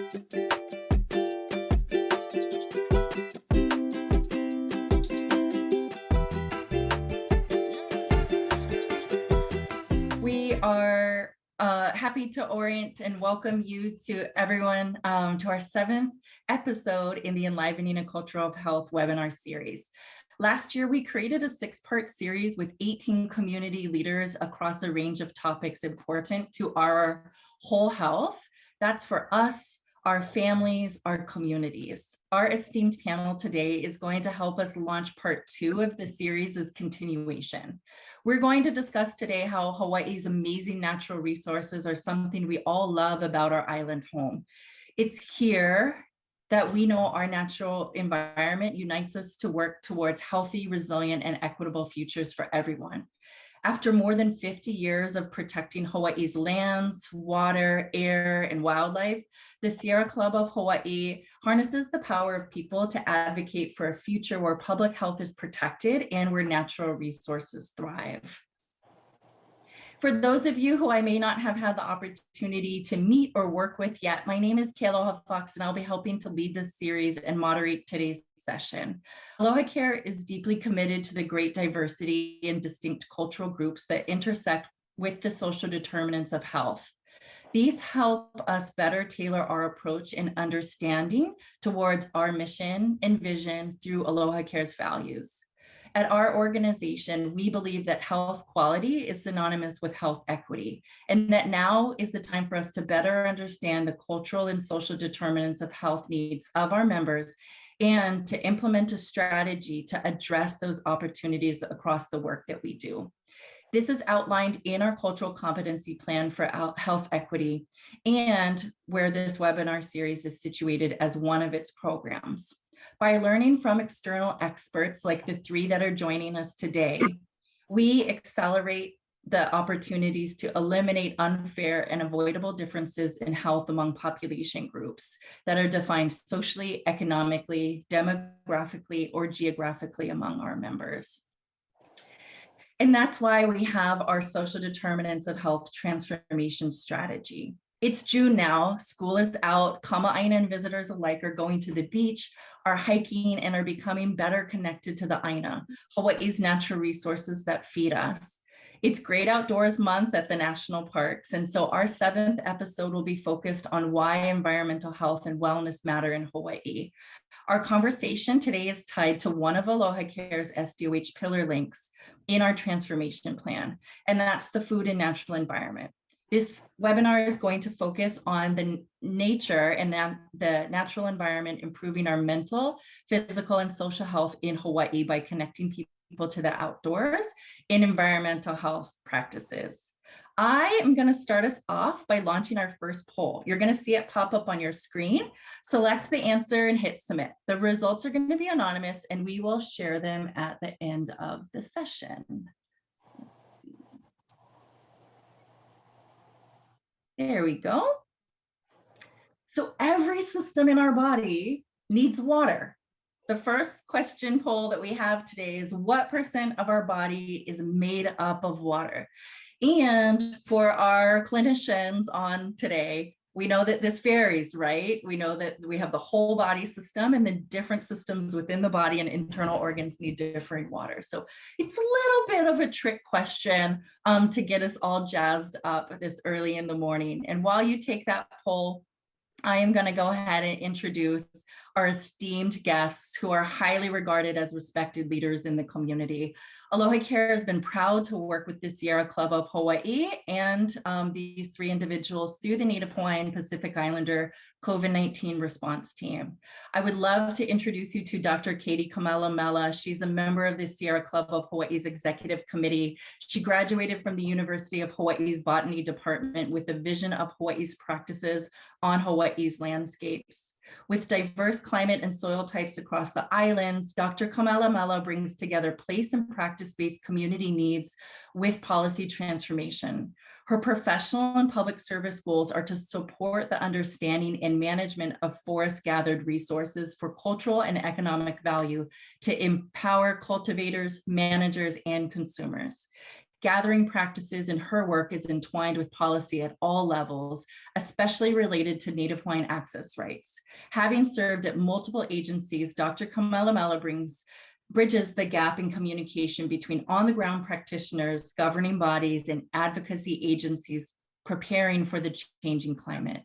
We are happy to orient and welcome you to everyone to our 7th episode in the Enlivening a Culture of Health Webinar Series. Last year, we created a 6-part series with 18 community leaders across a range of topics important to our whole health. That's for us, our families, our communities. Our esteemed panel today is going to help us launch part 2 of the series' continuation. We're going to discuss today how Hawaii's amazing natural resources are something we all love about our island home. It's here that we know our natural environment unites us to work towards healthy, resilient, and equitable futures for everyone. After more than 50 years of protecting Hawaii's lands, water, air, and wildlife, the Sierra Club of Hawai harnesses the power of people to advocate for a future where public health is protected and where natural resources thrive. For those of you who I may not have had the opportunity to meet or work with yet, my name is Aloha Fox, and I'll be helping to lead this series and moderate today's session. AlohaCare is deeply committed to the great diversity and distinct cultural groups that intersect with the social determinants of health. These help us better tailor our approach and understanding towards our mission and vision through AlohaCare's values. At our organization, we believe that health quality is synonymous with health equity, and that now is the time for us to better understand the cultural and social determinants of health needs of our members and to implement a strategy to address those opportunities across the work that we do. This is outlined in our cultural competency plan for health equity and where this webinar series is situated as one of its programs. By learning from external experts like the 3 that are joining us today, we accelerate the opportunities to eliminate unfair and avoidable differences in health among population groups that are defined socially, economically, demographically, or geographically among our members. And that's why we have our social determinants of health transformation strategy. It's June now, school is out, Aina and visitors alike are going to the beach, are hiking, and are becoming better connected to the Aina, Hawaii's natural resources that feed us. It's Great Outdoors Month at the national parks, and so our 7th episode will be focused on why environmental health and wellness matter in Hawaii. Our conversation today is tied to one of AlohaCare's SDOH pillar links in our transformation plan, and that's the food and natural environment. This webinar is going to focus on the nature and the natural environment, improving our mental, physical, and social health in Hawaii by connecting people to the outdoors in environmental health practices. I am going to start us off by launching our first poll. You're going to see it pop up on your screen. Select the answer and hit submit. The results are going to be anonymous, and we will share them at the end of the session. Let's see. There we go. So every system in our body needs water. The first question poll that we have today is what % of our body is made up of water? And for our clinicians on today, we know that this varies, right? We know that we have the whole body system, and then different systems within the body and internal organs need different water. So it's a little bit of a trick question to get us all jazzed up this early in the morning. And while you take that poll, I am going to go ahead and introduce our esteemed guests who are highly regarded as respected leaders in the community. AlohaCare has been proud to work with the Sierra Club of Hawai and these 3 individuals through the Native Hawaiian Pacific Islander COVID-19 response team. I would love to introduce you to Dr. Katie Kamala. She's a member of the Sierra Club of Hawaii's executive committee. She graduated from the University of Hawaii's botany department with a vision of Hawaii's practices on Hawaii's landscapes. With diverse climate and soil types across the islands, Dr. Kamala brings together place and practice-based community needs with policy transformation. Her professional and public service goals are to support the understanding and management of forest-gathered resources for cultural and economic value to empower cultivators, managers, and consumers. gathering practices in her work is entwined with policy at all levels, especially related to Native Hawaiian access rights. Having served at multiple agencies, Dr. Kamelamela bridges the gap in communication between on-the-ground practitioners, governing bodies, and advocacy agencies preparing for the changing climate.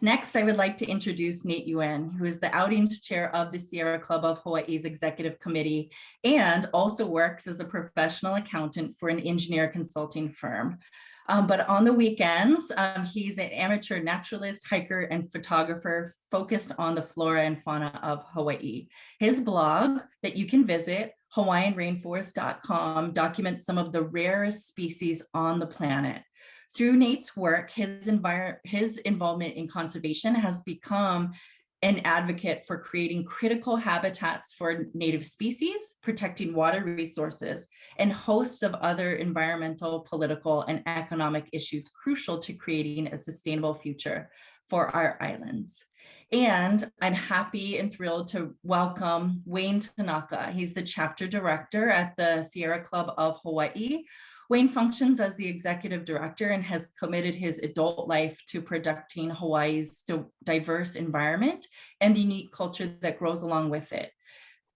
Next, I would like to introduce Nate Yuen, who is the Outings Chair of the Sierra Club of Hawaii's Executive Committee and also works as a professional accountant for an engineer consulting firm. But on the weekends, he's an amateur naturalist, hiker, and photographer focused on the flora and fauna of Hawaii. His blog that you can visit, hawaiianrainforest.com, documents some of the rarest species on the planet. Through Nate's work, his involvement in conservation has become an advocate for creating critical habitats for native species, protecting water resources, and hosts of other environmental, political, and economic issues crucial to creating a sustainable future for our islands. And I'm happy and thrilled to welcome Wayne Tanaka. He's the chapter director at the Sierra Club of Hawaii. Wayne functions as the executive director and has committed his adult life to protecting Hawaii's diverse environment and the unique culture that grows along with it.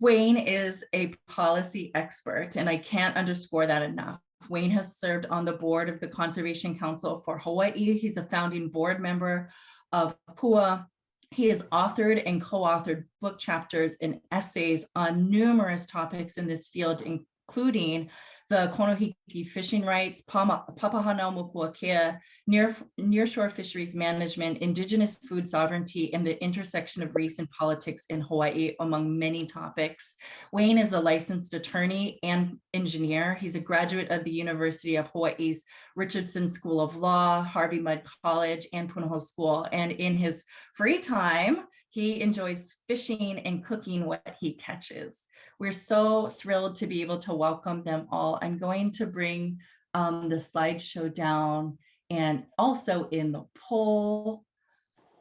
Wayne is a policy expert, and I can't underscore that enough. Wayne has served on the board of the Conservation Council for Hawaii. He's a founding board member of PUA. He has authored and co-authored book chapters and essays on numerous topics in this field, including the Konohiki fishing rights, Papahana Mokuakea, nearshore fisheries management, indigenous food sovereignty, and the intersection of race and politics in Hawaii, among many topics. Wayne is a licensed attorney and engineer. He's a graduate of the University of Hawaii's Richardson School of Law, Harvey Mudd College, and Punahou School. And in his free time, he enjoys fishing and cooking what he catches. We're so thrilled to be able to welcome them all. I'm going to bring the slideshow down and also in the poll.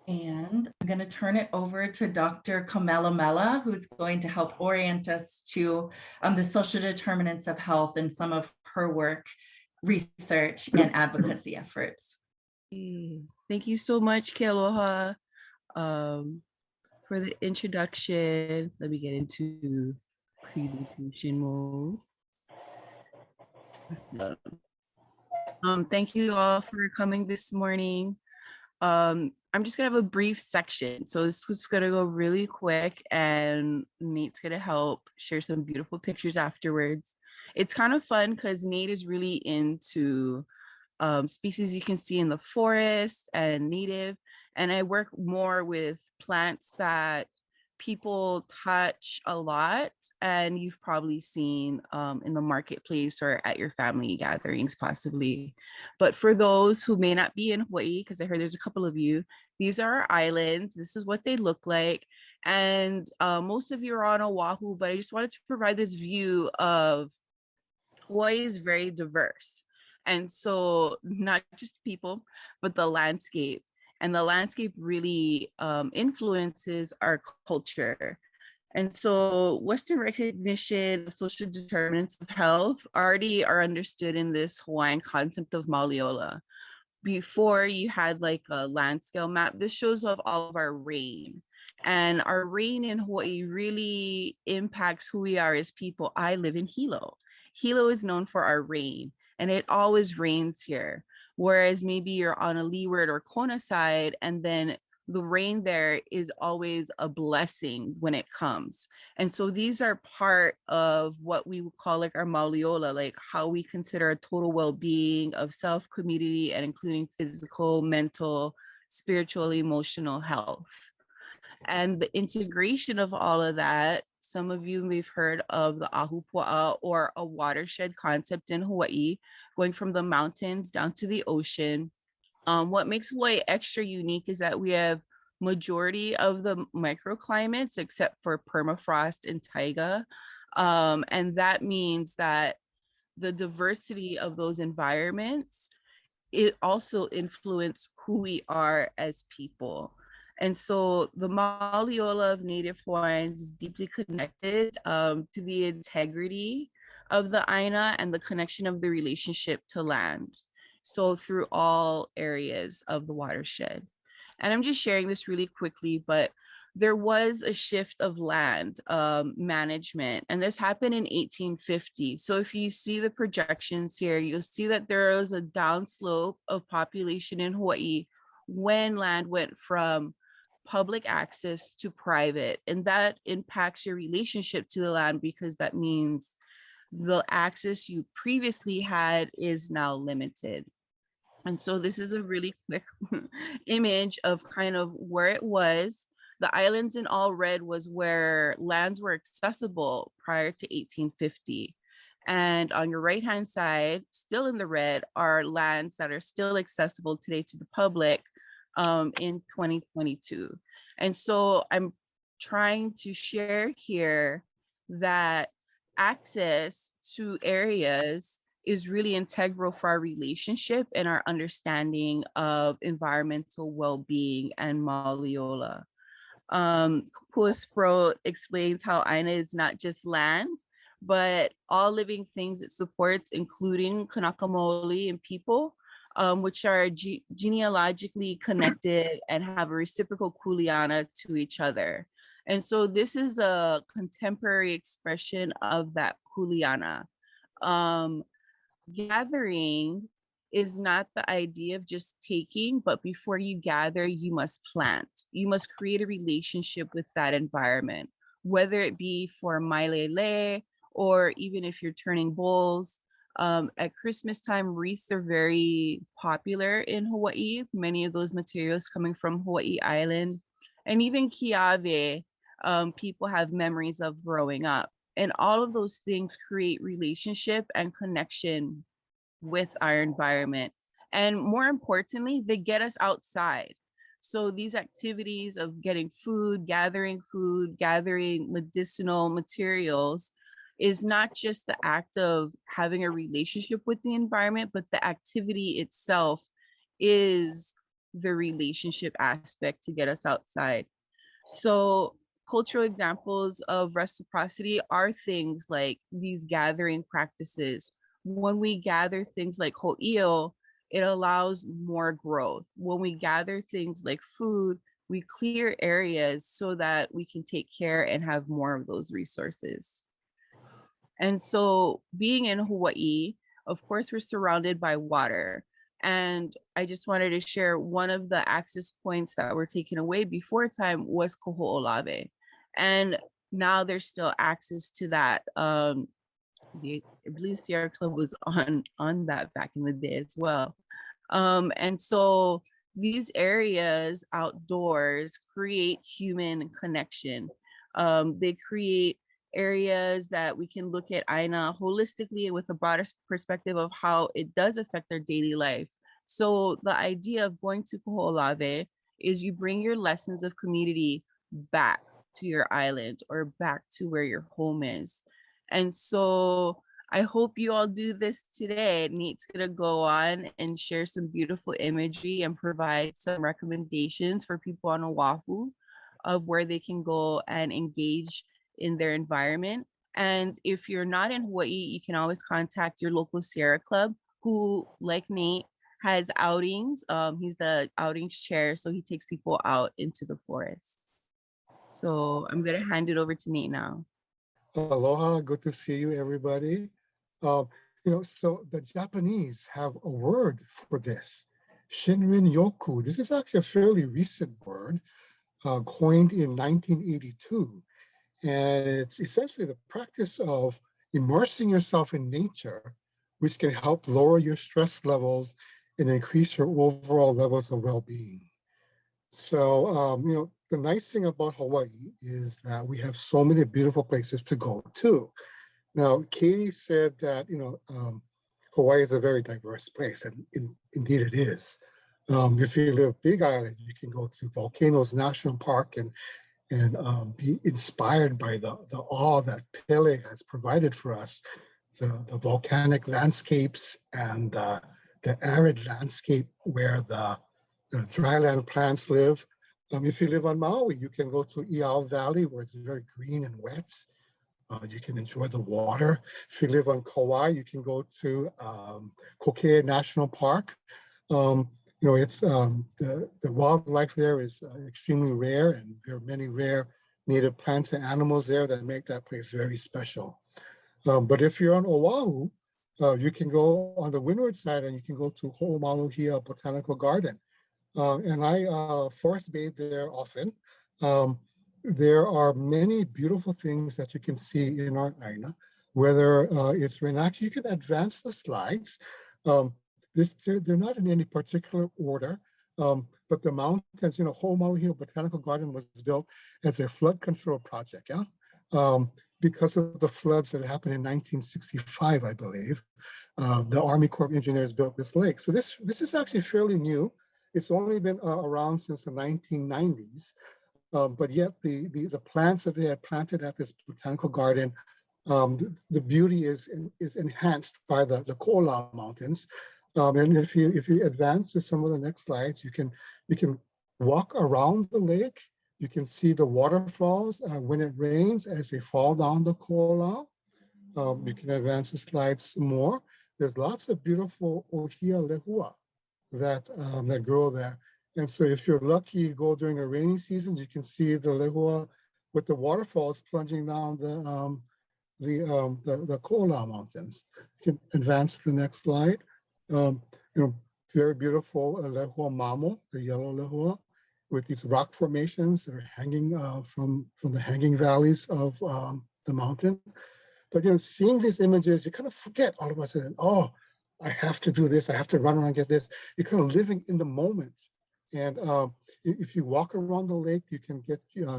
And I'm going to turn it over to Dr. Kamelamela, who's going to help orient us to the social determinants of health and some of her work, research, and advocacy efforts. Thank you so much, Ke Aloha, for the introduction. Let me get into presentation mode. Thank you all for coming this morning. I'm just gonna have a brief section, so this is gonna go really quick, and Nate's gonna help share some beautiful pictures afterwards. It's kind of fun because Nate is really into species you can see in the forest and native, and I work more with plants that people touch a lot and you've probably seen in the marketplace or at your family gatherings possibly. But for those who may not be in Hawaii, because I heard there's a couple of you, these are our islands. This is what they look like. And most of you are on Oahu, but I just wanted to provide this view of Hawaii is very diverse. And so not just people, but the landscape. And the landscape really influences our culture. And so Western recognition of social determinants of health already are understood in this Hawaiian concept of Mauli. Before you had like a land scale map, this shows off all of our rain. And our rain in Hawaii really impacts who we are as people. I live in Hilo. Hilo is known for our rain, and it always rains here. Whereas maybe you're on a leeward or Kona side, and then the rain there is always a blessing when it comes. And so these are part of what we would call like our Mauliola, like how we consider a total well-being of self, community, and including physical, mental, spiritual, emotional health. And the integration of all of that, some of you may have heard of the ahupua'a, or a watershed concept in Hawaii, going from the mountains down to the ocean. What makes Hawaii extra unique is that we have majority of the microclimates except for permafrost and taiga. And that means that the diversity of those environments, it also influences who we are as people. And so the Mauliola of Native Hawaiians is deeply connected to the integrity of the Aina and the connection of the relationship to land. So through all areas of the watershed. And I'm just sharing this really quickly, but there was a shift of land management, and this happened in 1850. So if you see the projections here, you'll see that there was a downslope of population in Hawaii when land went from public access to private, and that impacts your relationship to the land because that means the access you previously had is now limited. And so this is a really quick image of kind of where it was. The islands in all red was where lands were accessible prior to 1850. And on your right hand side, still in the red, are lands that are still accessible today to the public in 2022. And so I'm trying to share here that access to areas is really integral for our relationship and our understanding of environmental well-being and Mauliola. Kuspro explains how Aina is not just land, but all living things it supports, including Kanaka Mauli and people, which are genealogically connected and have a reciprocal kuleana to each other. And so this is a contemporary expression of that kuleana. Gathering is not the idea of just taking, but before you gather, you must plant. You must create a relationship with that environment, whether it be for mailele or even if you're turning bowls. At Christmas time, wreaths are very popular in Hawaii. Many of those materials coming from Hawaii Island, and even kiave, people have memories of growing up. And all of those things create relationship and connection with our environment. And more importantly, they get us outside. So these activities of getting food, gathering medicinal materials is not just the act of having a relationship with the environment, but the activity itself is the relationship aspect to get us outside. So cultural examples of reciprocity are things like these gathering practices. When we gather things like ho'io, it allows more growth. When we gather things like food, we clear areas so that we can take care and have more of those resources. And so being in Hawaii, of course, we're surrounded by water. And I just wanted to share one of the access points that were taken away before time was Koho'olawe. And now there's still access to that. I believe Sierra Club was on that back in the day as well. And so these areas outdoors create human connection. They create areas that we can look at Aina holistically with a broader perspective of how it does affect our daily life. So the idea of going to Koho'olawe is you bring your lessons of community back to your island or back to where your home is. And so I hope you all do this today. Nate's gonna go on and share some beautiful imagery and provide some recommendations for people on Oahu of where they can go and engage in their environment. And if you're not in Hawaii, you can always contact your local Sierra Club, who, like Nate, has outings. He's the outings chair, so he takes people out into the forest. So I'm gonna hand it over to Nate now. Aloha, good to see you, everybody. So the Japanese have a word for this, Shinrin Yoku. This is actually a fairly recent word, coined in 1982. And it's essentially the practice of immersing yourself in nature, which can help lower your stress levels and increase your overall levels of well-being. So, the nice thing about Hawaii is that we have so many beautiful places to go to. Now, Katie said that, Hawaii is a very diverse place, and indeed it is. If you live Big Island, you can go to Volcanoes National Park and be inspired by the awe that Pele has provided for us, the volcanic landscapes and the arid landscape where the dryland plants live. If you live on Maui, you can go to Iao Valley where it's very green and wet. You can enjoy the water. If you live on Kauai, you can go to Kokea National Park. It's the wildlife there is extremely rare, and there are many rare native plants and animals there that make that place very special. But if you're on Oahu, you can go on the windward side and you can go to Ho'omaluhia Botanical Garden. And I forest bathe there often. There are many beautiful things that you can see in our Aina, whether it's reenacted. You can advance the slides. They're not in any particular order, but the mountains, Ho'omaluhia Botanical Garden was built as a flood control project, because of the floods that happened in 1965, I believe. The Army Corps of Engineers built this lake. So this is actually fairly new. It's only been around since the 1990s, but yet the plants that they had planted at this botanical garden, the beauty is enhanced by the Ko'ola Mountains. And if you advance to some of the next slides, you can walk around the lake. You can see the waterfalls when it rains as they fall down the Ko'ola. You can advance the slides some more. There's lots of beautiful ohia lehua that grow there. And so if you're lucky, you go during the rainy seasons, you can see the lehua with the waterfalls plunging down the Ko'ola Mountains. You can advance to the next slide. Very beautiful lehua mamo, the yellow lehua, with these rock formations that are hanging from the hanging valleys of the mountain. But seeing these images, you kind of forget all of a sudden, oh, I have to do this, I have to run around and get this. You're kind of living in the moment. And if you walk around the lake, you can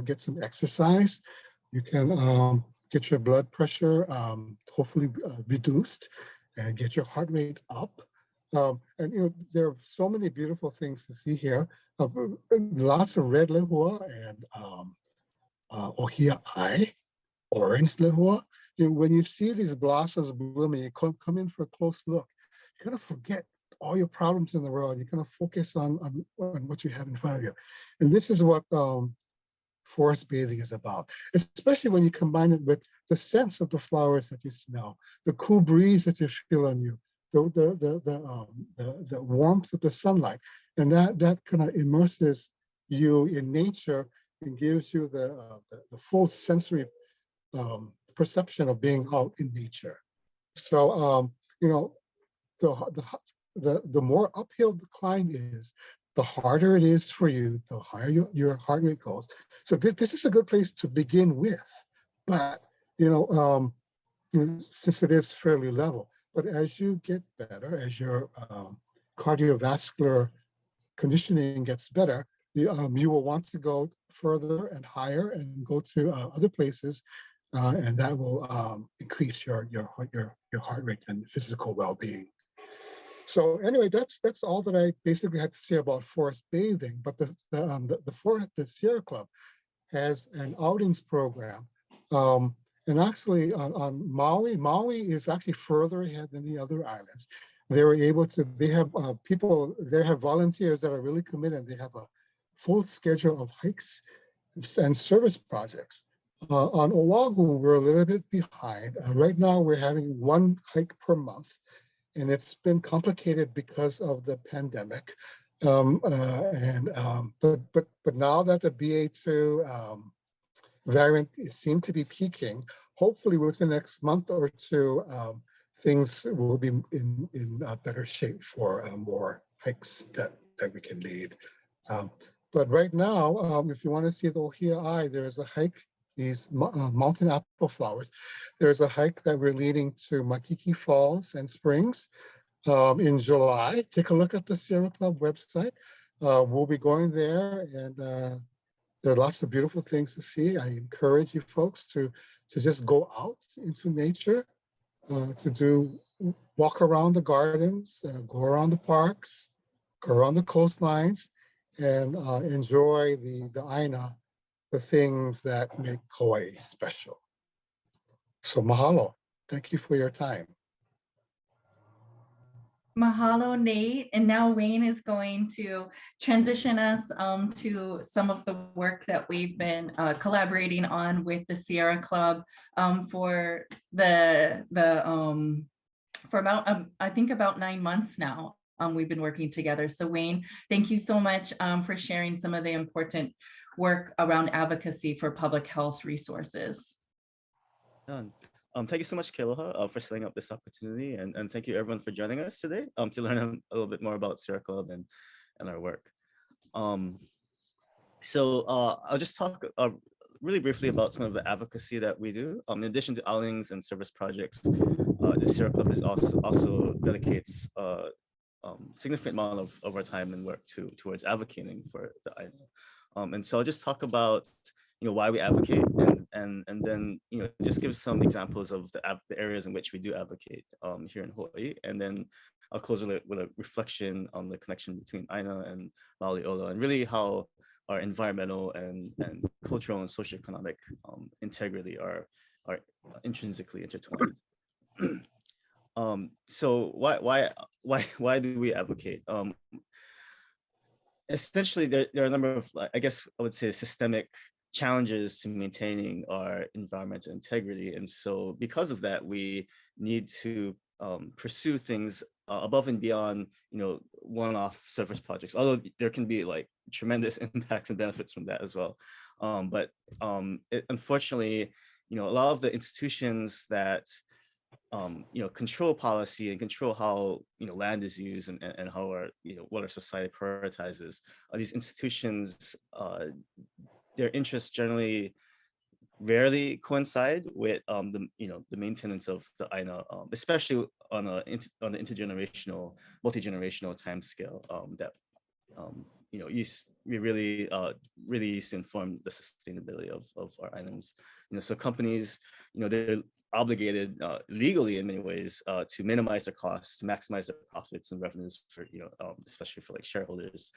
get some exercise. You can get your blood pressure hopefully reduced and get your heart rate up. And there are so many beautiful things to see here. Lots of red lehua and ohia ai, orange lehua. When you see these blossoms blooming, you come in for a close look. You kind of forget all your problems in the world. You kind of focus on what you have in front of you. And this is what forest bathing is about, especially when you combine it with the sense of the flowers that you smell, the cool breeze that you feel on you, the warmth of the sunlight, and that kind of immerses you in nature and gives you the full sensory perception of being out in nature. So the more uphill the climb is, the harder it is for you, the higher your heart rate goes. So this is a good place to begin with, but since it is fairly level. But as you get better, as your cardiovascular conditioning gets better, you will want to go further and higher and go to other places, and that will increase your heart rate and physical well-being. So anyway, that's all that I basically had to say about forest bathing. But the Sierra Club has an outings program. And actually on Maui is actually further ahead than the other islands. They have people, they have volunteers that are really committed. They have a full schedule of hikes and service projects. On Oahu, we're a little bit behind. Right now, we're having one hike per month, and it's been complicated because of the pandemic. But now that the BA2 variant seems to be peaking, hopefully within the next month or two, things will be in better shape for more hikes that we can lead. But right now, if you want to see the ohia ai, there's a hike, these mountain apple flowers. There's a hike that we're leading to Makiki Falls and Springs in July. Take a look at the Sierra Club website. We'll be going there, and there are lots of beautiful things to see. I encourage you folks to just go out into nature, to walk around the gardens, go around the parks, go around the coastlines, and enjoy the Aina, the things that make Hawaii special. So mahalo. Thank you for your time. Mahalo, Nate. And now Wayne is going to transition us to some of the work that we've been collaborating on with the Sierra Club for for about, I think about 9 months now. We've been working together. So Wayne, thank you so much for sharing some of the important work around advocacy for public health resources. Done. Thank you so much, Kealoha, for setting up this opportunity, and thank you everyone for joining us today to learn a little bit more about Sierra Club and our work. So I'll just talk really briefly about some of the advocacy that we do. In addition to outings and service projects, the Sierra Club is also dedicates significant amount of our time and work towards advocating for the Aina. And so I'll just talk about why we advocate, and then just give some examples of the areas in which we do advocate here in Hawaii, and then I'll close with a reflection on the connection between Aina and Mauli Ola, and really how our environmental and cultural and socioeconomic integrity are intrinsically intertwined. So why do we advocate? Essentially, there are a number of, I guess I would say, systemic challenges to maintaining our environmental integrity, and so because of that, we need to pursue things above and beyond one-off surface projects, although there can be like tremendous impacts and benefits from that as well. But unfortunately, a lot of the institutions that control policy and control how land is used and how our what our society prioritizes, these institutions, their interests generally rarely coincide with the maintenance of the Aina, especially on the intergenerational, multi-generational time scale that we really used to inform the sustainability of our islands. So companies, they're obligated legally in many ways to minimize their costs, to maximize their profits and revenues for especially for like shareholders.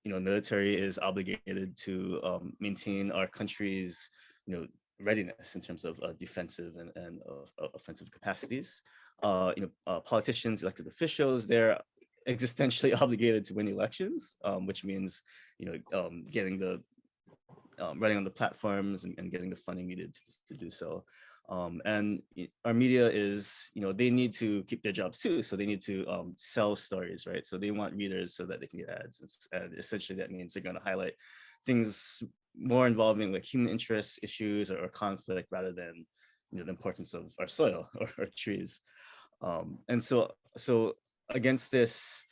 Military is obligated to maintain our country's readiness in terms of defensive and offensive capacities. Politicians, elected officials, they're existentially obligated to win elections, which means getting the running on the platforms and getting the funding needed to do so. And our media is, they need to keep their jobs too. So they need to sell stories, right? So they want readers so that they can get ads. And essentially that means they're going to highlight things more involving like human interest issues or conflict rather than, the importance of our soil or our trees. And so against this,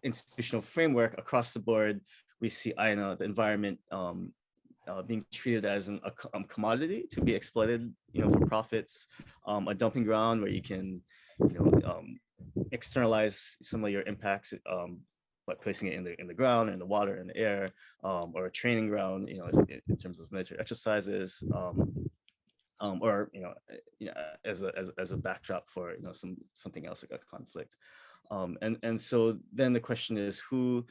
institutional framework across the board, we see Aina, the environment, being treated as a commodity to be exploited, for profits, a dumping ground where you can, externalize some of your impacts by placing it in the ground, in the water, in the air, or a training ground, in terms of military exercises, or as a backdrop for something else like a conflict, and so then the question is, who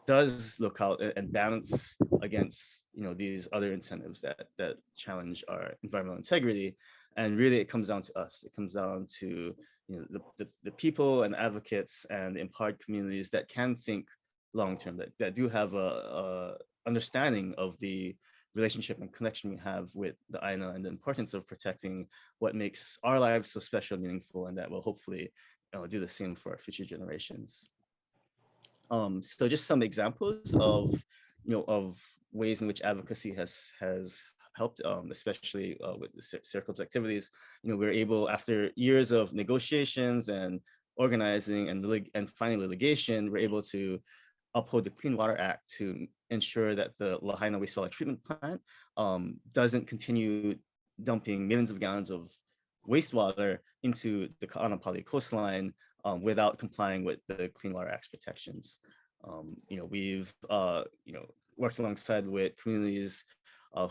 does look out and balance against these other incentives that challenge our environmental integrity? And really it comes down to us. It comes down to the people and advocates and empowered communities that can think long term, that do have a understanding of the relationship and connection we have with the Aina and the importance of protecting what makes our lives so special and meaningful, and that will hopefully do the same for our future generations. So just some examples of ways in which advocacy has helped, especially with the Sierra Club's activities. We're able, after years of negotiations and organizing and finding litigation, we're able to uphold the Clean Water Act to ensure that the Lahaina wastewater treatment plant doesn't continue dumping millions of gallons of wastewater into the Ka'anapali coastline without complying with the Clean Water Act's protections. We've worked alongside with communities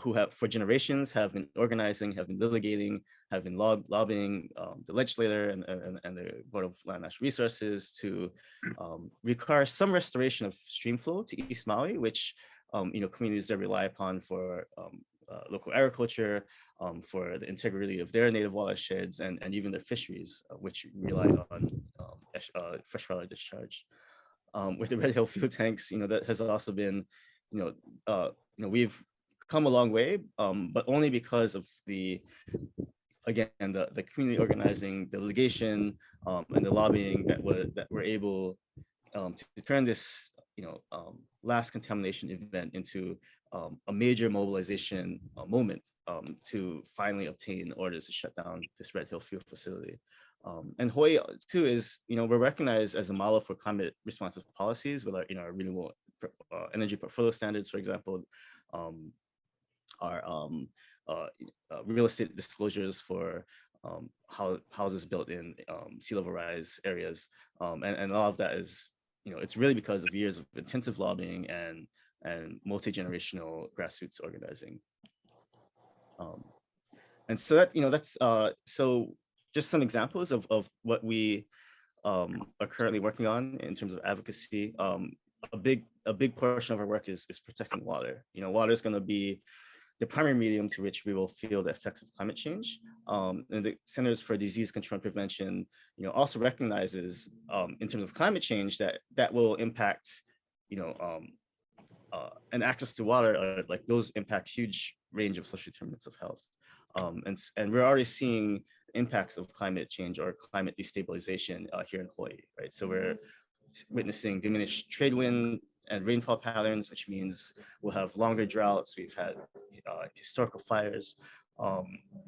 who have for generations have been organizing, have been litigating, have been lobbying the legislator and the Board of Land Natural Resources to require some restoration of stream flow to East Maui, which communities that rely upon for local agriculture, for the integrity of their native watersheds and even their fisheries, which rely on freshwater discharge. With the Red Hill fuel tanks, that has also been, we've come a long way, but only because of again, the community organizing, the litigation, and the lobbying that were able to turn this, last contamination event into a major mobilization moment to finally obtain orders to shut down this Red Hill fuel facility. And Hawaii too is, we're recognized as a model for climate responsive policies with our renewable energy portfolio standards, for example, our real estate disclosures for houses built in sea level rise areas, and a lot of that is, it's really because of years of intensive lobbying and multi-generational grassroots organizing. And so that's so just some examples of what we are currently working on in terms of advocacy. A big portion of our work is protecting water. Water is going to be the primary medium to which we will feel the effects of climate change. And the Centers for Disease Control and Prevention, also recognizes in terms of climate change that will impact, and access to water, like those impact huge range of social determinants of health. And we're already seeing impacts of climate change or climate destabilization here in Hawaii, right? So we're witnessing diminished trade wind and rainfall patterns, which means we'll have longer droughts. We've had historical fires.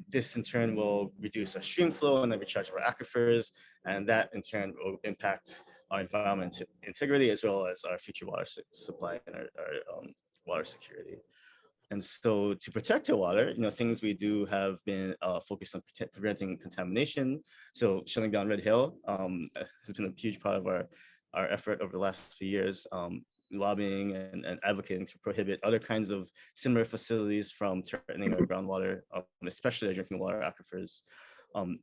This in turn will reduce our stream flow and the recharge of our aquifers, and that in turn will impact our environmental integrity as well as our future water supply and our water security. And so to protect our water, things we do have been focused on preventing contamination. So shutting down Red Hill has been a huge part of our effort over the last few years. Lobbying and advocating to prohibit other kinds of similar facilities from threatening our groundwater, especially our drinking water aquifers.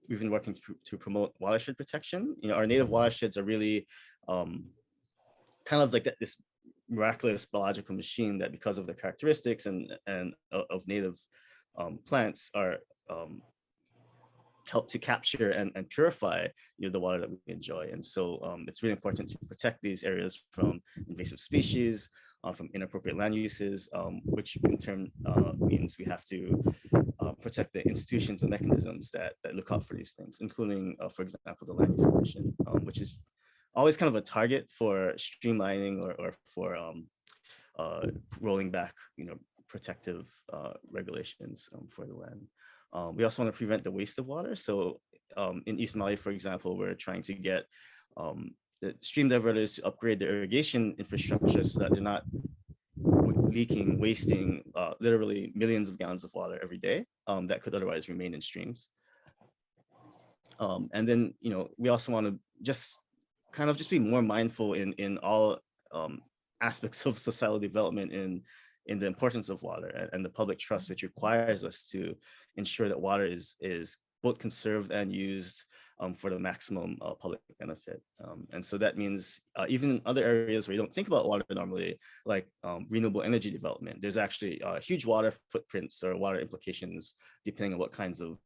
We've been working to promote watershed protection. Our native watersheds are really kind of like this miraculous biological machine that, because of the characteristics and of native plants, are help to capture and purify the water that we enjoy. And so it's really important to protect these areas from invasive species, from inappropriate land uses, which in turn means we have to protect the institutions and mechanisms that look out for these things, including, for example, the Land Use Commission, which is always kind of a target for streamlining or for rolling back, protective regulations for the land. We also want to prevent the waste of water. So in East Maui, for example, we're trying to get the stream diverters to upgrade their irrigation infrastructure so that they're not wasting literally millions of gallons of water every day that could otherwise remain in streams. And then, we also want to just be more mindful in all aspects of societal development in the importance of water and the public trust, which requires us to ensure that water is both conserved and used for the maximum public benefit. And so that means even in other areas where you don't think about water normally, like renewable energy development, there's actually huge water footprints or water implications depending on what kinds of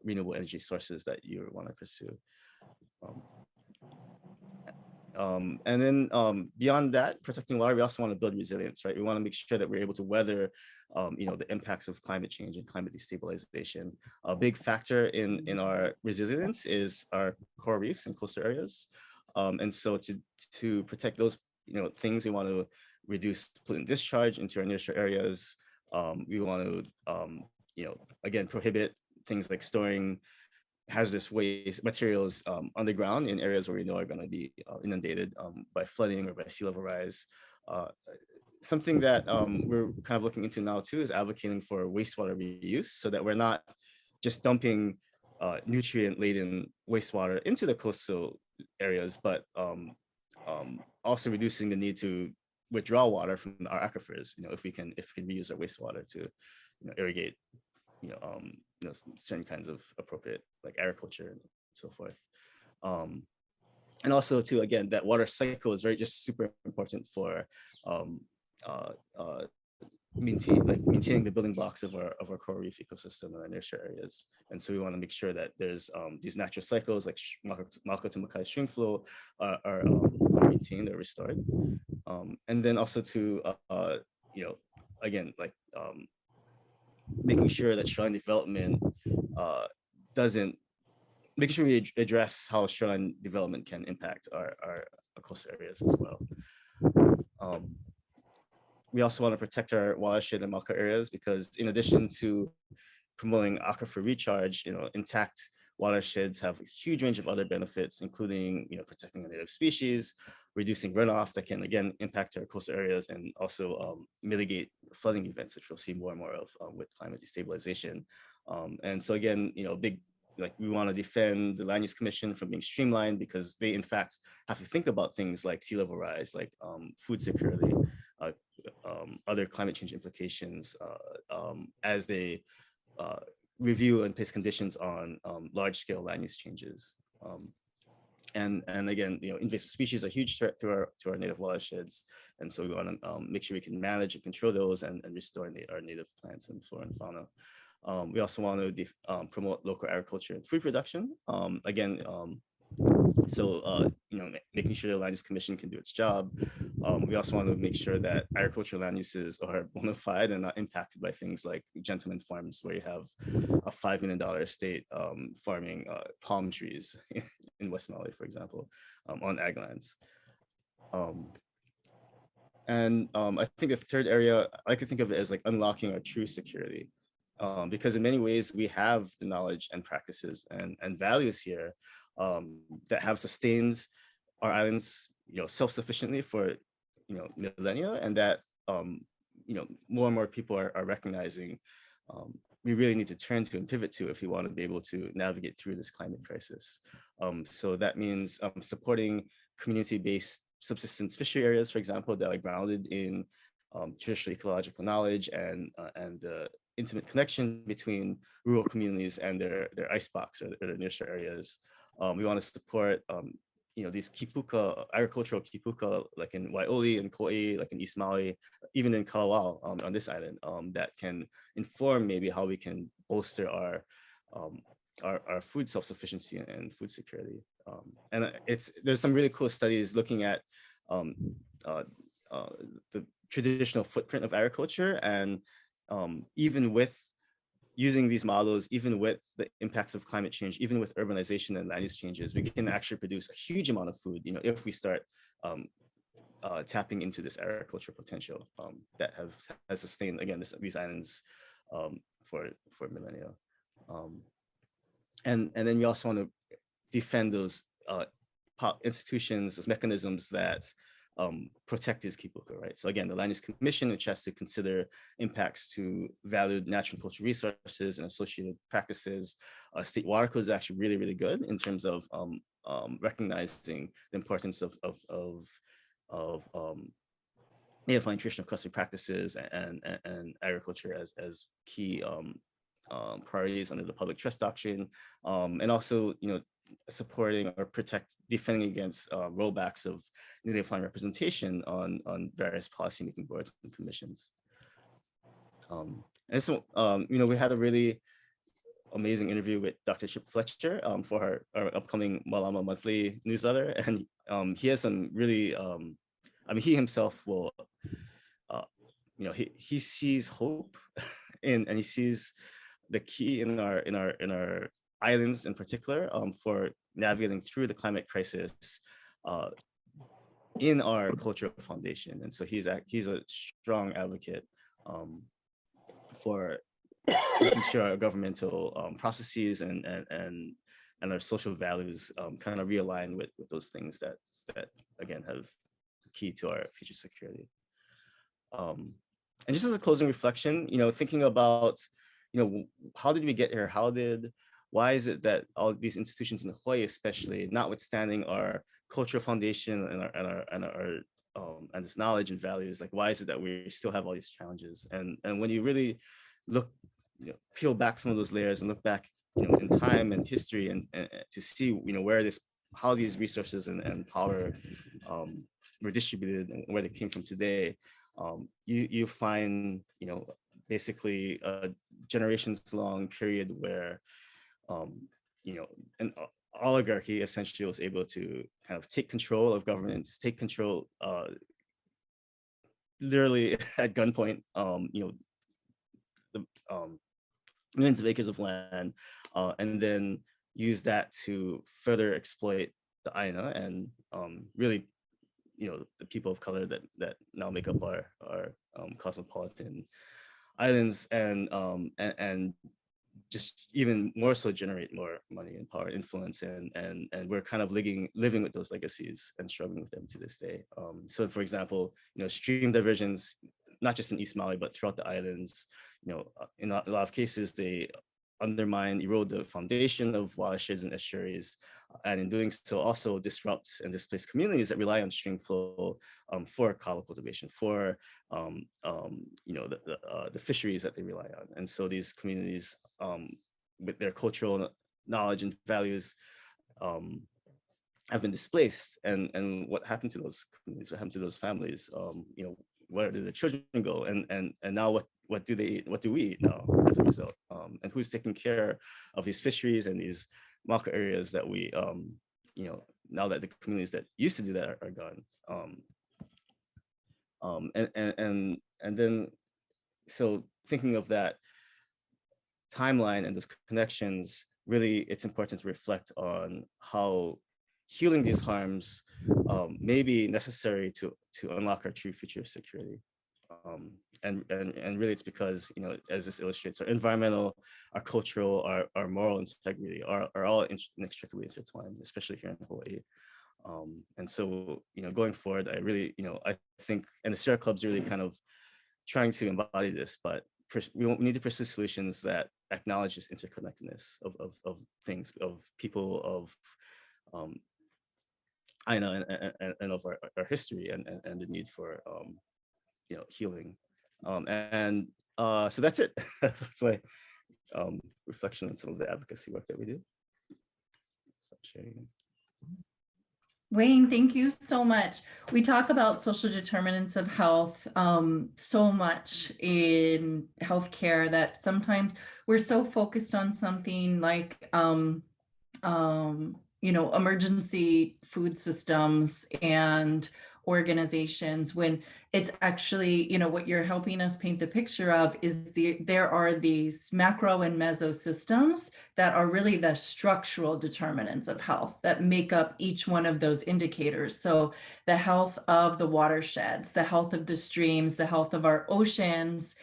renewable energy sources that you want to pursue. And then beyond that, protecting water, we also want to build resilience, right? We want to make sure that we're able to weather, the impacts of climate change and climate destabilization. A big factor in our resilience is our coral reefs and coastal areas. And so to protect those, things, we want to reduce pollutant discharge into our nearshore areas. We want to, again, prohibit things like storing hazardous waste materials underground in areas where we know are going to be inundated by flooding or by sea level rise. Something that we're kind of looking into now too is advocating for wastewater reuse, so that we're not just dumping nutrient-laden wastewater into the coastal areas, but also reducing the need to withdraw water from our aquifers. If we can reuse our wastewater to irrigate certain kinds of appropriate, like agriculture and so forth. And also too, again, that water cycle is just super important for maintaining the building blocks of our coral reef ecosystem and our nurture areas. And so we want to make sure that there's these natural cycles like Mako to Makai stream flow are maintained or restored. And then also to again, like making sure that shoreline development doesn't making sure we address how shoreline development can impact our coastal areas as well. We also want to protect our watershed and Mako areas because in addition to promoting aquifer recharge, intact watersheds have a huge range of other benefits, including, protecting a native species, reducing runoff that can again impact our coastal areas, and also mitigate flooding events, which we'll see more and more of with climate destabilization. And so again, we want to defend the Land Use Commission from being streamlined because they in fact have to think about things like sea level rise, like food security, other climate change implications as they review and place conditions on large scale land use changes. And again, invasive species are a huge threat to our native watersheds. And so we want to make sure we can manage and control those and restore our native plants and flora and fauna. We also want to promote local agriculture and food production. Making sure the Land Use Commission can do its job. We also want to make sure that agricultural land uses are bona fide and not impacted by things like gentleman farms, where you have a $5 million estate farming palm trees in West Mauli, for example, on ag lands. I think the third area, I like to think of it as like unlocking our true security. Because in many ways we have the knowledge and practices and values here that have sustained our islands, self-sufficiently for, millennia, and that, more and more people are recognizing we really need to turn to and pivot to if we want to be able to navigate through this climate crisis. So that means supporting community-based subsistence fishery areas, for example, that are grounded in traditional ecological knowledge and the intimate connection between rural communities and their icebox or their nurture areas. We want to support these kipuka, agricultural kipuka, like in Waioli and Kauai, like in East Maui, even in Kalawao on this island, that can inform maybe how we can bolster our food self-sufficiency and food security. And there's some really cool studies looking at the traditional footprint of agriculture, and even with using these models, even with the impacts of climate change, even with urbanization and land use changes, we can actually produce a huge amount of food, if we start tapping into this agricultural potential that has sustained, again, these islands for millennia. And then we also want to defend those institutions, those mechanisms that protect these kipuka, right? So again, the Land Use Commission, which has to consider impacts to valued natural and cultural resources and associated practices. State water code is actually really, really good in terms of recognizing the importance of native nutritional custody practices and agriculture as key priorities under the public trust doctrine, and also, supporting or defending against rollbacks of native land representation on various policymaking boards and commissions. And so, we had a really amazing interview with Dr. Chip Fletcher for our upcoming Malama Monthly newsletter, and he has some really, he himself will, he sees hope and he sees the key in our islands in particular for navigating through the climate crisis in our cultural foundation. And so he's a strong advocate for making sure our governmental processes and our social values kind of realign with those things that again have key to our future security. And just as a closing reflection, thinking about how did we get here? Why is it that all these institutions in Hawaii, especially, notwithstanding our cultural foundation and this knowledge and values, like why is it that we still have all these challenges? And when you really look, peel back some of those layers and look back, in time and history, and to see, how these resources and power were distributed and where they came from today, you find, basically a generations long period where, an oligarchy essentially was able to kind of take control of governance, take control, literally at gunpoint, the millions of acres of land, and then use that to further exploit the Aina and really, the people of color that now make up our cosmopolitan islands, and just even more so generate more money and power, influence, and we're kind of living with those legacies and struggling with them to this day. So, for example, stream diversions, not just in East Maui but throughout the islands, in a lot of cases they undermine, erode the foundation of watersheds and estuaries, and in doing so also disrupt and displace communities that rely on stream flow for kalo cultivation, for the fisheries that they rely on. And so these communities, with their cultural knowledge and values, have been displaced. And what happened to those communities? What happened to those families? Where did the children go? And now what do they eat? What do we eat now as a result? And who's taking care of these fisheries and these maka areas that we, now that the communities that used to do that are gone? And then, so thinking of that timeline and those connections, really, it's important to reflect on how healing these harms may be necessary to unlock our true future security. And really, it's because, as this illustrates, our environmental, our cultural, our moral integrity are all inextricably intertwined, especially here in Hawaii. And so, going forward, I really, I think, and the Sierra Club's really kind of trying to embody this, but we need to pursue solutions that acknowledge this interconnectedness of things, of people, of Aina, and of our history, and the need for healing. So that's it. That's my reflection on some of the advocacy work that we do. Stop sharing. Wayne, thank you so much. We talk about social determinants of health so much in healthcare that sometimes we're so focused on something like emergency food systems and organizations, when it's actually, what you're helping us paint the picture of is there are these macro and meso systems that are really the structural determinants of health that make up each one of those indicators. So the health of the watersheds, the health of the streams, the health of our oceans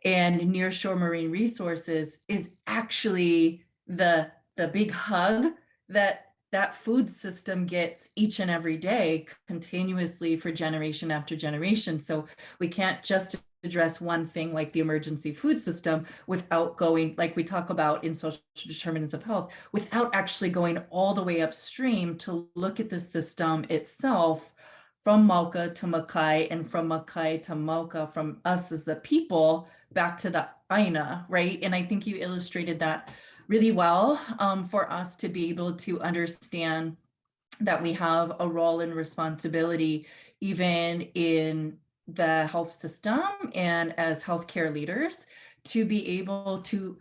and nearshore marine resources is actually the big hug that food system gets each and every day continuously for generation after generation. So we can't just address one thing like the emergency food system without going, like we talk about in social determinants of health, without actually going all the way upstream to look at the system itself, from Mauka to Makai, and from Makai to Mauka, from us as the people back to the Aina, right? And I think you illustrated that really well for us to be able to understand that we have a role and responsibility even in the health system and as healthcare leaders to be able to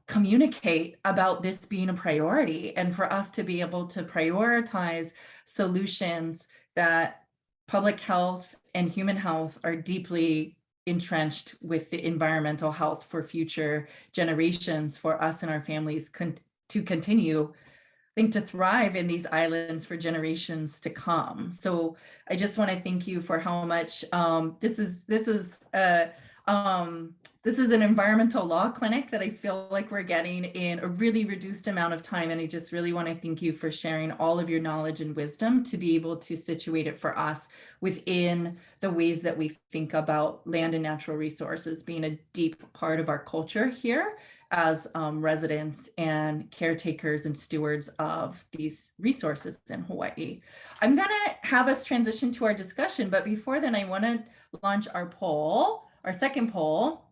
communicate about this being a priority, and for us to be able to prioritize solutions that public health and human health are deeply entrenched with the environmental health for future generations, for us and our families to continue, I think, to thrive in these islands for generations to come. So I just want to thank you for how much this is an environmental law clinic that I feel like we're getting in a really reduced amount of time. And I just really want to thank you for sharing all of your knowledge and wisdom to be able to situate it for us within the ways that we think about land and natural resources being a deep part of our culture here as residents and caretakers and stewards of these resources in Hawaii. I'm going to have us transition to our discussion, but before then, I want to launch our poll, our second poll.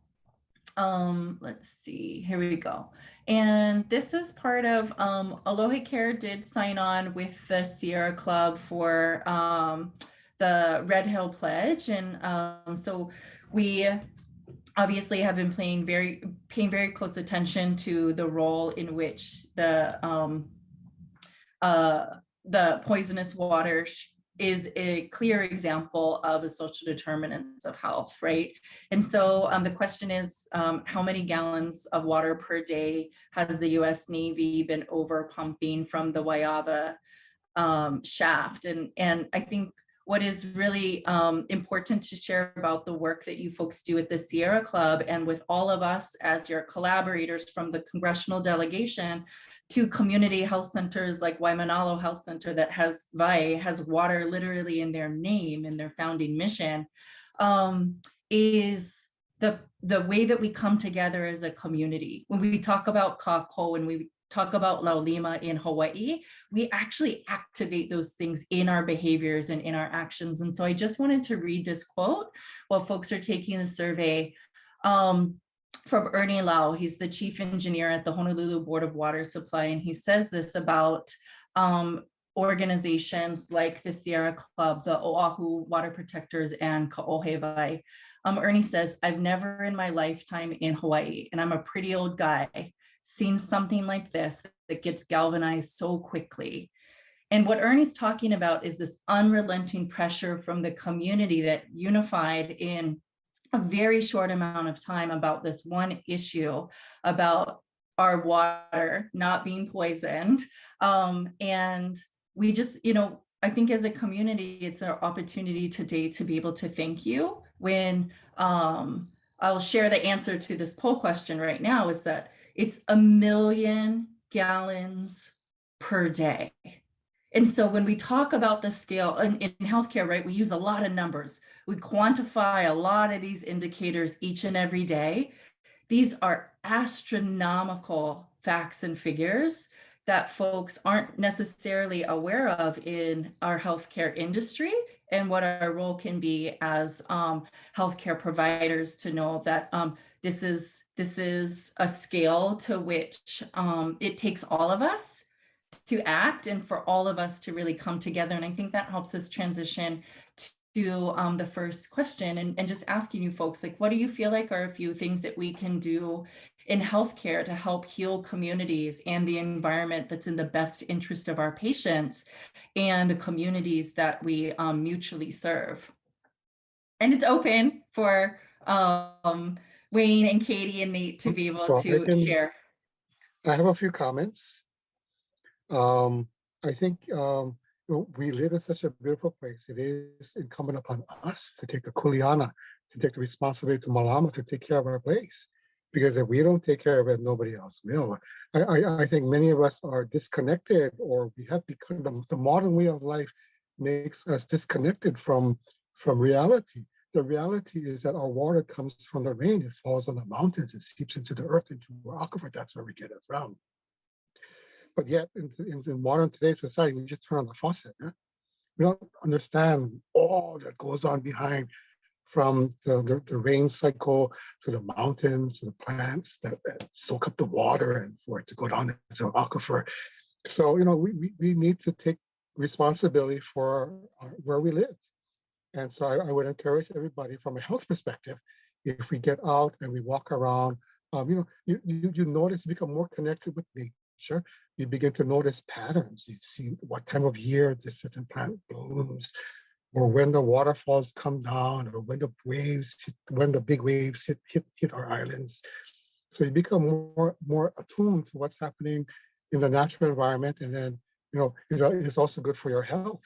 Let's see, here we go. And this is part of AlohaCare did sign on with the Sierra Club for the Red Hill Pledge. And so we obviously have been paying very close attention to the role in which the poisonous water is a clear example of the social determinants of health, right? And so the question is, how many gallons of water per day has the US Navy been over pumping from the Waiava shaft? And I think what is really important to share about the work that you folks do at the Sierra Club and with all of us as your collaborators from the congressional delegation to community health centers like Waimanalo Health Center that has water literally in their name, in their founding mission, is the way that we come together as a community. When we talk about kako and we talk about laulima in Hawaii, we actually activate those things in our behaviors and in our actions. And so I just wanted to read this quote while folks are taking the survey from Ernie Lau. He's the chief engineer at the Honolulu Board of Water Supply. And he says this about organizations like the Sierra Club, the Oahu Water Protectors, and Ka'ohewai. Ernie says, I've never in my lifetime in Hawaii, and I'm a pretty old guy, seen something like this that gets galvanized so quickly. And what Ernie's talking about is this unrelenting pressure from the community that unified in a very short amount of time about this one issue about our water not being poisoned. And we just, I think as a community, it's our opportunity today to be able to thank you. When I'll share the answer to this poll question right now is that it's 1 million gallons per day. And so when we talk about the scale in healthcare, right, we use a lot of numbers. We quantify a lot of these indicators each and every day. These are astronomical facts and figures that folks aren't necessarily aware of in our healthcare industry and what our role can be as healthcare providers to know that this is a scale to which it takes all of us to act and for all of us to really come together. And I think that helps us transition to the first question and just asking you folks, like, what do you feel like are a few things that we can do in healthcare to help heal communities and the environment that's in the best interest of our patients and the communities that we mutually serve? And it's open for Wayne and Katie and Nate to be able to share. I have a few comments. I think we live in such a beautiful place. It is incumbent upon us to take the kuleana, to take the responsibility to malama, to take care of our place. Because if we don't take care of it, nobody else will. I think many of us are disconnected, or we have become, the modern way of life makes us disconnected from reality. The reality is that our water comes from the rain. It falls on the mountains. It seeps into the earth, into our aquifer. That's where we get it from. But yet, in modern today's society, we just turn on the faucet. Eh? We don't understand all that goes on behind, from the rain cycle to the mountains, to the plants that soak up the water and for it to go down into the aquifer. So, we need to take responsibility for where we live. And so I would encourage everybody from a health perspective, if we get out and we walk around, you notice, you become more connected with nature. You begin to notice patterns. You see what time of year this certain plant blooms, or when the waterfalls come down, or when the big waves hit our islands. So you become more attuned to what's happening in the natural environment, and then it's also good for your health.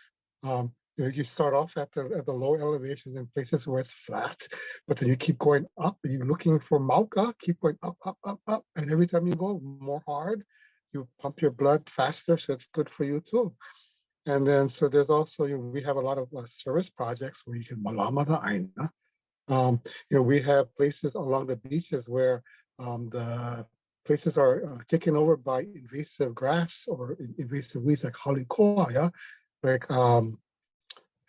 You start off at the low elevations in places where it's flat, but then you keep going up, and you're looking for mauka, keep going up, up, up, up, and every time you go more hard, you pump your blood faster, so it's good for you too. And then, so there's also, we have a lot of service projects where you can malama the Aina. We have places along the beaches where the places are taken over by invasive grass or invasive weeds like halikoa, yeah? Like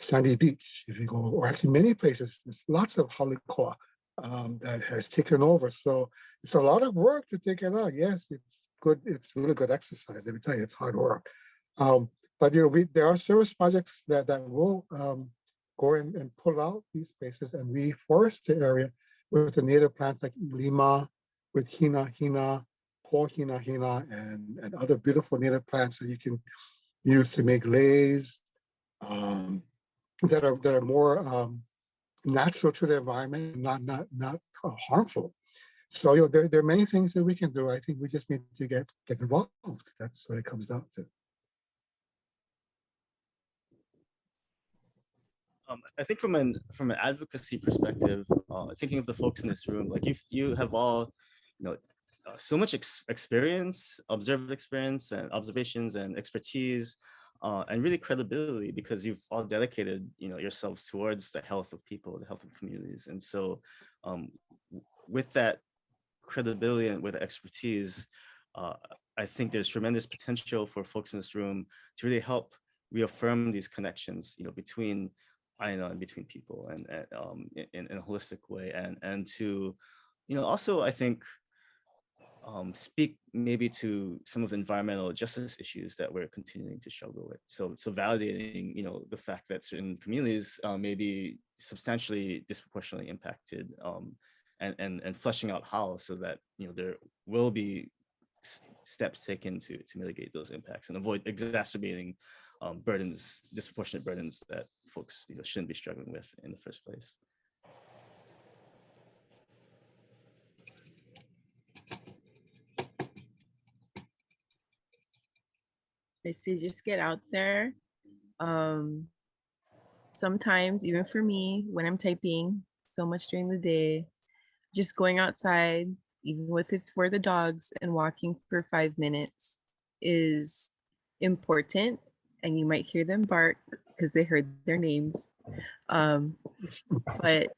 Sandy Beach, if you go, or actually many places, there's lots of halikoa that has taken over. So it's a lot of work to take it out. Yes, it's good. It's really good exercise. Let me tell you, it's hard work. But there are service projects that will go and pull out these places and reforest the area with the native plants like Ilima, with hina, ko hina, and other beautiful native plants that you can use to make leis that are more natural to the environment, not harmful. So there are many things that we can do. I think we just need to get involved. That's what it comes down to. I think from an advocacy perspective, thinking of the folks in this room, like you have all, so much experience, observed experience, and observations and expertise, and really credibility, because you've all dedicated, yourselves towards the health of people, the health of communities, and so with that credibility and with expertise, I think there's tremendous potential for folks in this room to really help reaffirm these connections, between Aina and between people, and in a holistic way, and to, also I think speak maybe to some of the environmental justice issues that we're continuing to struggle with. So validating, the fact that certain communities may be substantially disproportionately impacted, and fleshing out how, so that there will be steps taken to mitigate those impacts and avoid exacerbating disproportionate burdens that folks shouldn't be struggling with in the first place. I say just get out there. Sometimes, even for me, when I'm typing so much during the day, just going outside, even with it for the dogs, and walking for 5 minutes is important. And you might hear them bark because they heard their names. But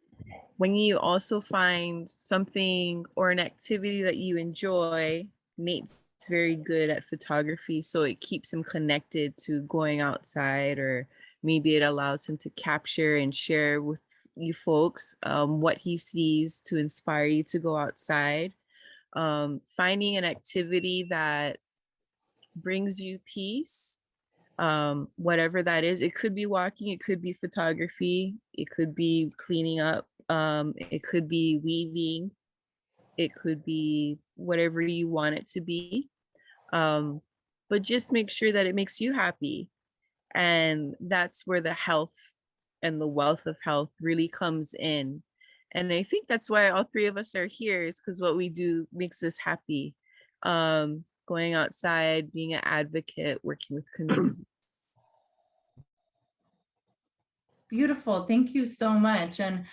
when you also find something or an activity that you enjoy, Nate's very good at photography, so it keeps him connected to going outside, or maybe it allows him to capture and share with you folks what he sees to inspire you to go outside. Finding an activity that brings you peace, whatever that is. It could be walking, it could be photography, it could be cleaning up, it could be weaving, it could be whatever you want it to be. But just make sure that it makes you happy. And that's where the health and the wealth of health really comes in. And I think that's why all three of us are here, is because what we do makes us happy. Going outside, being an advocate, working with communities. Beautiful. Thank you so much. And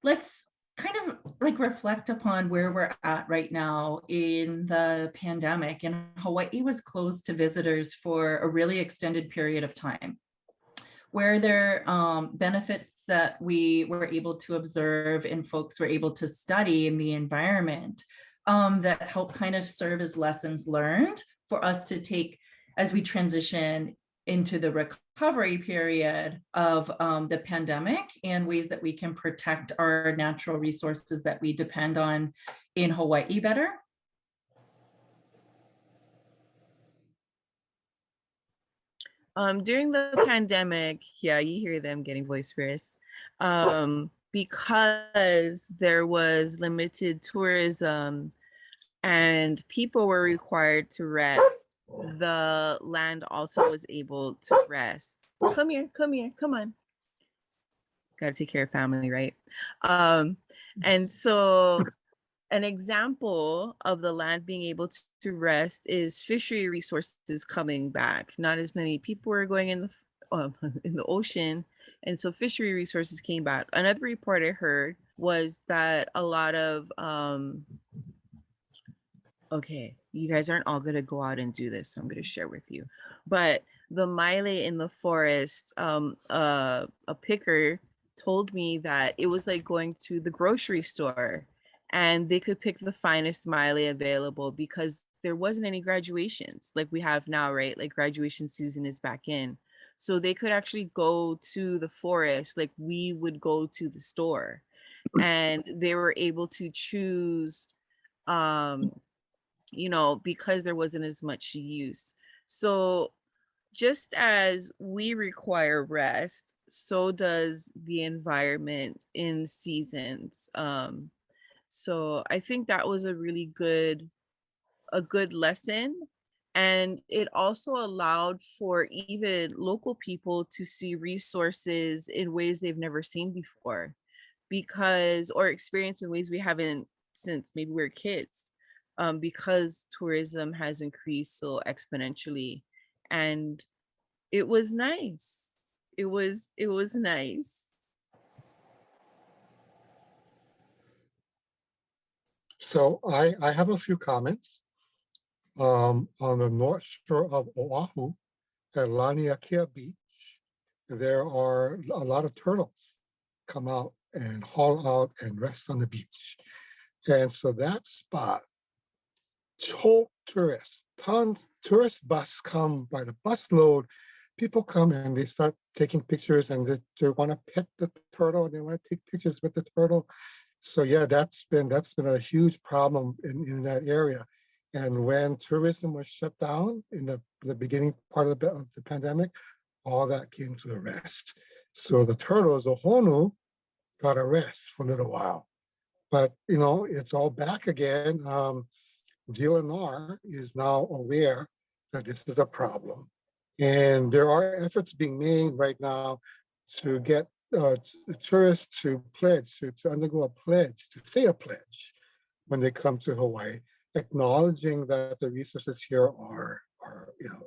let's kind of like reflect upon where we're at right now in the pandemic. And Hawaii was closed to visitors for a really extended period of time. Where there benefits that we were able to observe and folks were able to study in the environment that help kind of serve as lessons learned for us to take as we transition into the recovery period of the pandemic, and ways that we can protect our natural resources that we depend on in Hawaii better. During the pandemic, yeah, you hear them getting boisterous, because there was limited tourism and people were required to rest. The land also was able to rest. Come here, come on. Gotta take care of family, right? And so an example of the land being able to rest is fishery resources coming back. Not as many people were going in the ocean, and so fishery resources came back. Another report I heard was that a lot of okay, you guys aren't all gonna go out and do this, so I'm gonna share with you. But the Mauli in the forest, a picker told me that it was like going to the grocery store, and they could pick the finest Mauli available because there wasn't any graduations like we have now, right? Like graduation season is back in. So they could actually go to the forest like we would go to the store, and they were able to choose, because there wasn't as much use. So just as we require rest, so does the environment in seasons. So I think that was a good lesson. And it also allowed for even local people to see resources in ways they've never seen before, because, or experience in ways we haven't since maybe we were kids, because tourism has increased so exponentially. And it was nice. It was nice. So I have a few comments. On the north shore of Oahu, at Laniakea Beach, there are a lot of turtles come out and haul out and rest on the beach. And so that spot, choke tourists, tons, tourist bus come by the busload. People come and they start taking pictures and they want to pet the turtle and they want to take pictures with the turtle. So yeah, that's been a huge problem in that area. And when tourism was shut down in the beginning part of the pandemic, all that came to a rest. So the turtles, the honu, got a rest for a little while. But it's all back again. DLNR is now aware that this is a problem. And there are efforts being made right now to get tourists to pledge, to undergo a pledge, to say a pledge when they come to Hawaii, acknowledging that the resources here are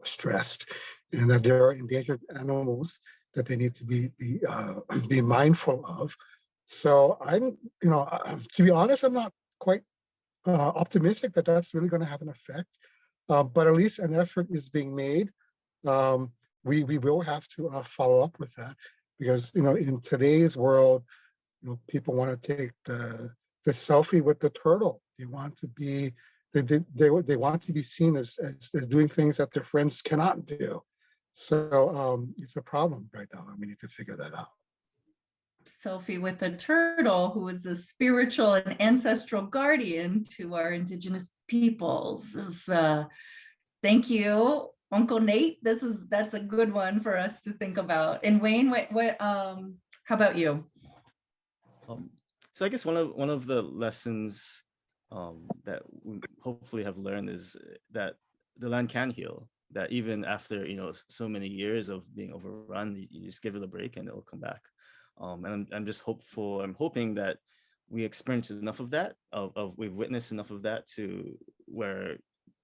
stressed and that there are endangered animals that they need to be mindful of. So I'm, to be honest, I'm not quite optimistic that that's really going to have an effect, but at least an effort is being made. We will have to follow up with that because in today's world, people want to take the selfie with the turtle. They want to be they want to be seen as doing things that their friends cannot do. So it's a problem right now, and we need to figure that out. Selfie with a turtle, who is a spiritual and ancestral guardian to our indigenous peoples. Thank you, Uncle Nate. That's a good one for us to think about. And Wayne, how about you? So I guess one of the lessons that we hopefully have learned is that the land can heal. That even after so many years of being overrun, you just give it a break and it'll come back. And I'm just hopeful. I'm hoping that we experienced enough of that. We've witnessed enough of that to where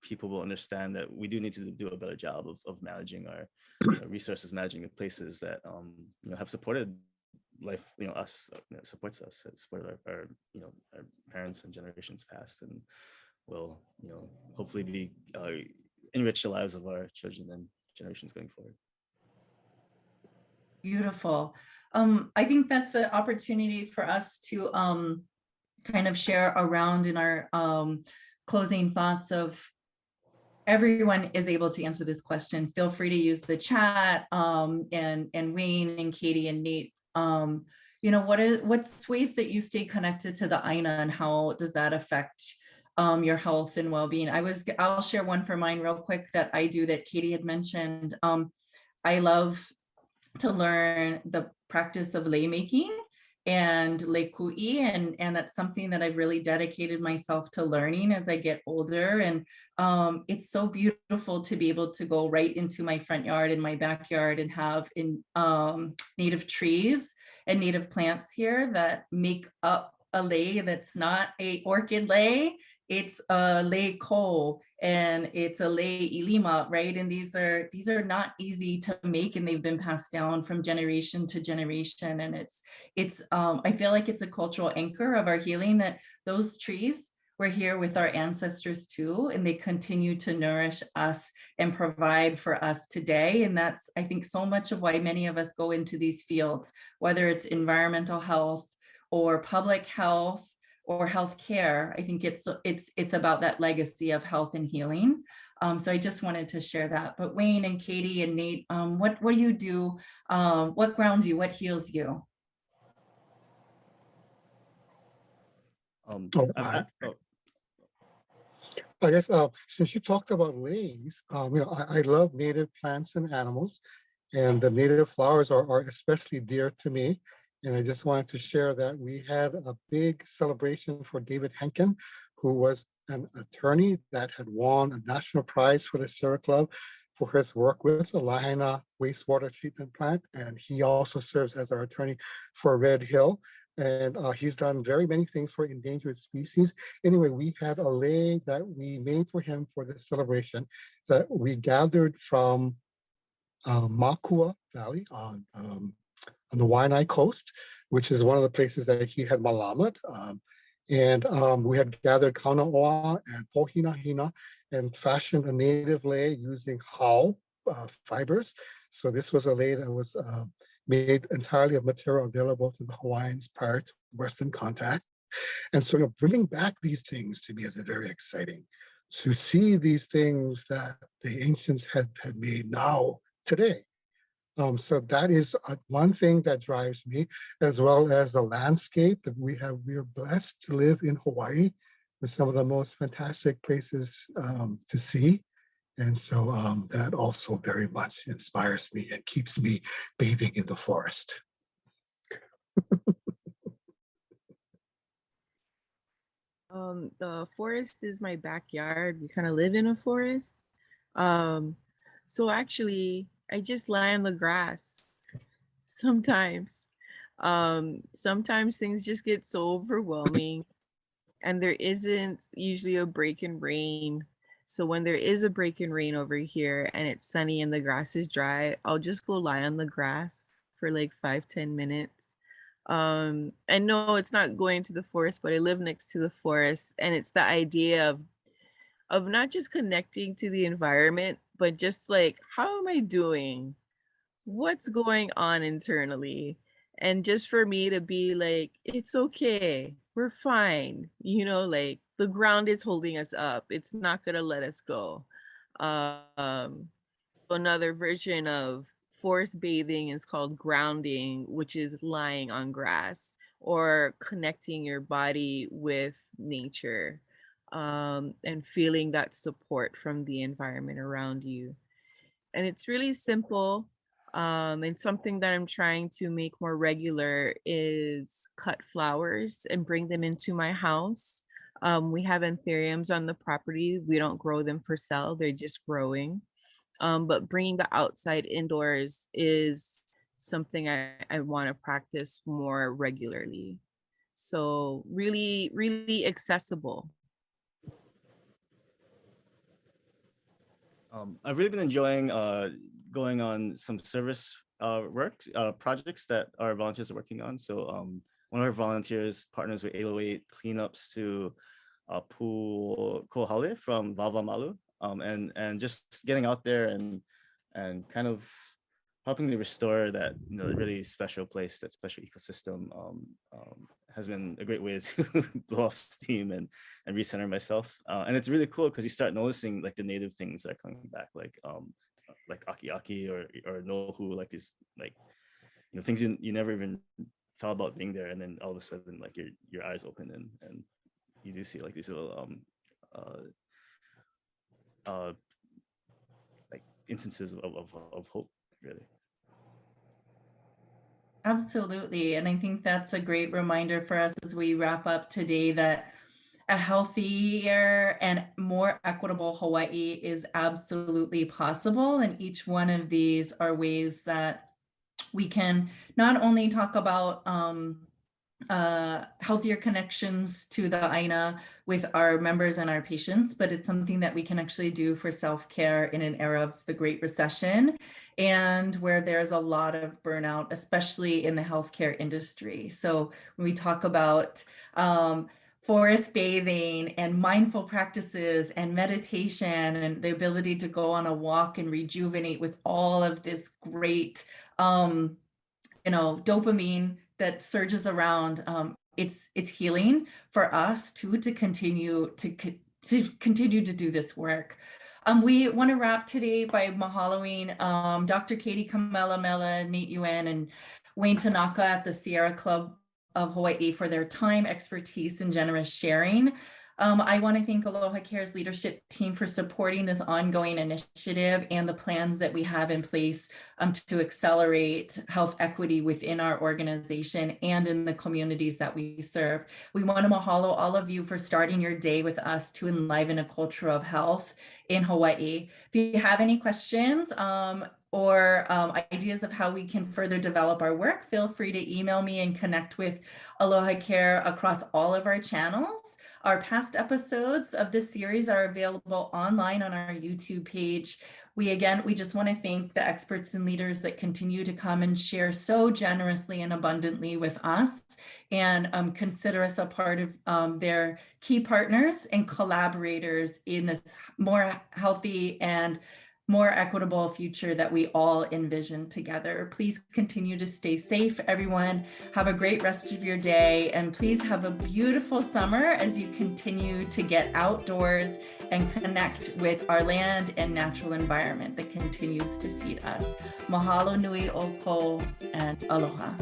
people will understand that we do need to do a better job of managing our resources, managing the places that have supported life, us, supports us, it supported our parents and generations past, and will hopefully be enrich the lives of our children and generations going forward. Beautiful. I think that's an opportunity for us to kind of share around in our closing thoughts of everyone is able to answer this question. Feel free to use the chat, and Wayne and Katie and Nate. What's ways that you stay connected to the Aina, and how does that affect your health and well-being? I'll share one for mine real quick that I do that Katie had mentioned. I love to learn the practice of lei making and lei ku'i, and that's something that I've really dedicated myself to learning as I get older. And it's so beautiful to be able to go right into my front yard and my backyard and have native trees and native plants here that make up a lei that's not a orchid lei. It's a lei ko, and it's a lei ilima, right? And these are not easy to make, and they've been passed down from generation to generation. And it's I feel like it's a cultural anchor of our healing, that those trees were here with our ancestors too, and they continue to nourish us and provide for us today. And that's, I think, so much of why many of us go into these fields, whether it's environmental health or public health or healthcare. I think it's about that legacy of health and healing. So I just wanted to share that. But Wayne and Katie and Nate, what do you do? What grounds you? What heals you? I guess since you talked about leis, I love native plants and animals, and the native flowers are especially dear to me. And I just wanted to share that we had a big celebration for David Henkin, who was an attorney that had won a national prize for the Sierra Club for his work with the Lahaina wastewater treatment plant. And he also serves as our attorney for Red Hill. And he's done very many things for endangered species. Anyway, we had a lei that we made for him for this celebration that we gathered from Makua Valley on the Waianae coast, which is one of the places that he had malamat. And we had gathered kaunaoa and pohinahina and fashioned a native lei using hau fibers. So this was a lei that was made entirely of material available to the Hawaiians prior to Western contact. And sort of bringing back these things to me is very exciting. To see these things that the ancients had made now, today. So that is one thing that drives me, as well as the landscape that we have. We are blessed to live in Hawaii with some of the most fantastic places to see. And so that also very much inspires me and keeps me bathing in the forest. The forest is my backyard. We kind of live in a forest. So actually, I just lie on the grass sometimes. Sometimes things just get so overwhelming, and there isn't usually a break in rain. So when there is a break in rain over here and it's sunny and the grass is dry, I'll just go lie on the grass for like 5-10 minutes. I know it's not going to the forest, but I live next to the forest, and it's the idea of not just connecting to the environment, but just like, how am I doing? What's going on internally? And just for me to be like, it's okay, we're fine, like the ground is holding us up, it's not gonna let us go. um Another version of forest bathing is called grounding, which is lying on grass or connecting your body with nature, and feeling that support from the environment around you. And it's really simple. And something that I'm trying to make more regular is cut flowers and bring them into my house. We have anthuriums on the property. We don't grow them for sale, they're just growing. But bringing the outside indoors is something I want to practice more regularly. So really, really accessible. I've really been enjoying going on some service projects that our volunteers are working on. So one of our volunteers partners with 808 cleanups to Pu Kohale from Vavamalu, and just getting out there and kind of helping to restore that really special place, that special ecosystem, has been a great way to blow off steam and recenter myself. And it's really cool because you start noticing like the native things that are coming back, like aki aki or nohu, like these like things you never even thought about being there, and then all of a sudden like your eyes open and you do see like these little like instances of hope, really. Absolutely. And I think that's a great reminder for us as we wrap up today that a healthier and more equitable Hawaii is absolutely possible. And each one of these are ways that we can not only talk about healthier connections to the Aina with our members and our patients, but it's something that we can actually do for self-care in an era of the Great Recession and where there's a lot of burnout, especially in the healthcare industry. So when we talk about forest bathing and mindful practices and meditation and the ability to go on a walk and rejuvenate with all of this great dopamine that surges around, it's healing for us too to continue to do this work. We want to wrap today by mahaloing Dr. Katie Kamehameha, Nate Yuen, and Wayne Tanaka at the Sierra Club of Hawaii for their time, expertise, and generous sharing. I want to thank AlohaCare's leadership team for supporting this ongoing initiative and the plans that we have in place to accelerate health equity within our organization and in the communities that we serve. We want to mahalo all of you for starting your day with us to enliven a culture of health in Hawaii. If you have any questions, or ideas of how we can further develop our work, feel free to email me and connect with AlohaCare across all of our channels. Our past episodes of this series are available online on our YouTube page. We just want to thank the experts and leaders that continue to come and share so generously and abundantly with us, and consider us a part of their key partners and collaborators in this more healthy and more equitable future that we all envision together. Please continue to stay safe, everyone. Have a great rest of your day, and please have a beautiful summer as you continue to get outdoors and connect with our land and natural environment that continues to feed us. Mahalo nui oko and aloha.